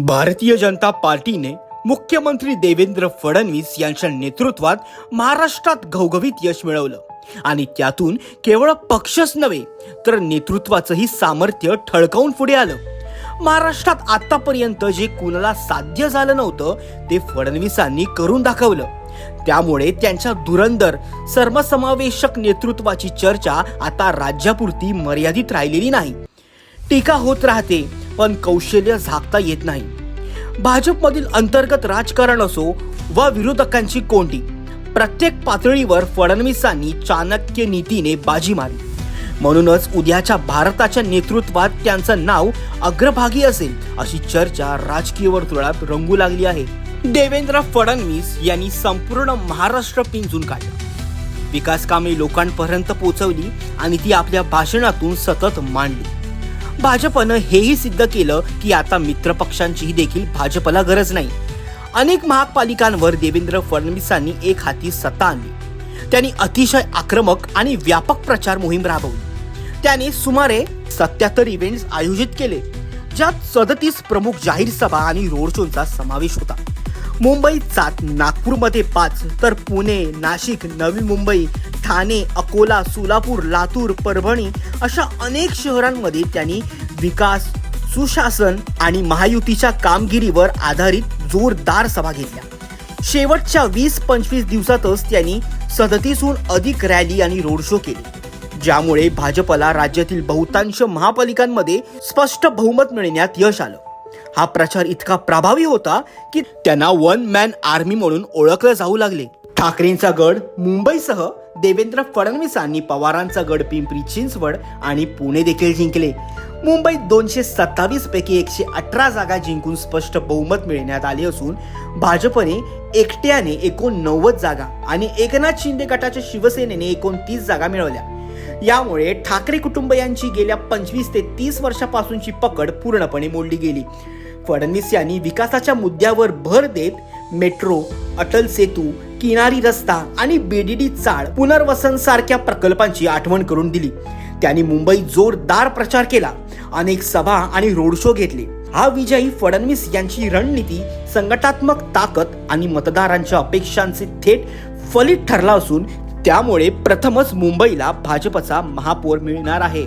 भारतीय जनता पार्टीने मुख्यमंत्री देवेंद्र फडणवीस यांच्या नेतृत्वात महाराष्ट्रात घवघवीत यश मिळवलं आणि त्यातून केवळ पक्षच नव्हे तर नेतृत्वाचंही सामर्थ्य ठळकावून पुढे आलं। महाराष्ट्रात आतापर्यंत जे कुणाला साध्य झालं नव्हतं ते फडणवीसांनी करून दाखवलं। त्यामुळे त्यांच्या धुरंधर सर्वसमावेशक नेतृत्वाची चर्चा आता राज्यापुरती मर्यादित राहिलेली नाही। टीका होत राहते पण कौशल्य झाकता येत नाही। भाजपमधील अंतर्गत राजकारण असो वा विरोधकांची कोंडी, प्रत्येक पातळीवर फडणवीसांनी चाणक्य नीतीने बाजी मारली। म्हणूनच उद्याच्या भारताच्या नेतृत्वात त्यांचं नाव अग्रभागी असेल अशी चर्चा राजकीय वर्तुळात रंगू लागली आहे। देवेंद्र फडणवीस यांनी संपूर्ण महाराष्ट्र पिंजून काढला, विकास कामे लोकांपर्यंत पोहोचवली आणि ती आपल्या भाषणातून सतत मांडली। भाजपनं हेही सिद्ध केलं की आता मित्रपक्षांचीही देखील भाजपला गरज नाही। अनेक महापालिकांवर देवेंद्र फडणवीसांनी एक हाती सत्ता आणली। त्यांनी अतिशय आक्रमक आणि व्यापक प्रचार मोहीम राबवली। त्याने सुमारे 77 इव्हेंट्स आयोजित केले, ज्यात 37 प्रमुख जाहीर सभा आणि रोड शोचा समावेश होता। मुंबईत 7, नागपूरमध्ये 5 तर पुणे, नाशिक, नवी मुंबई, ठाणे, अकोला, सोलापूर, लातूर, परभणी अशा अनेक शहरांमध्ये त्यांनी विकास, सुशासन आणि महायुतीच्या कामगिरीवर आधारित जोरदार सभा घेतल्या। शेवटच्या 20-25 दिवसातच त्यांनी 37हून अधिक रॅली आणि रोड शो केले, ज्यामुळे भाजपला राज्यातील बहुतांश महापालिकांमध्ये स्पष्ट बहुमत मिळवण्यात यश आलं। हा प्रचार इतका प्रभावी होता की त्यांना वन मॅन आर्मी म्हणून ओळखले जाऊ लागले। ठाकरेंचा गड मुंबईसह देवेंद्र फडणवीसांनी पवारांचा गड पिंपरी चिंचवड आणि पुणे देखील जिंकले। मुंबईत 227 पैकी 118 जागा जिंकून स्पष्ट बहुमत मिळवण्यात आले असून भाजपने एकट्याने 89 जागा आणि एकनाथ शिंदे गटाच्या शिवसेनेने 29 जागा मिळवल्या। यामुळे ठाकरे कुटुंबियांची गेल्या 25 ते 30 वर्षापासूनची पकड पूर्णपणे मोडली गेली। फडणवीस यांनी विकासाच्या मुद्द्यावर भर देत मेट्रो, अटल सेतू, किनारी रस्ता आणि बीडीडी चाळ पुनर्वसन सारख्या प्रकल्पांची आठवण करून दिली। त्यांनी मुंबईत जोरदार प्रचार केला, अनेक सभा आणि रोड शो घेतले। हा विजयी फडणवीस यांची रणनीती, संघटनात्मक ताकद आणि मतदारांच्या अपेक्षांचे थेट फलित ठरला असून त्यामुळे प्रथमच मुंबईला भाजपचा महापौर मिळणार आहे।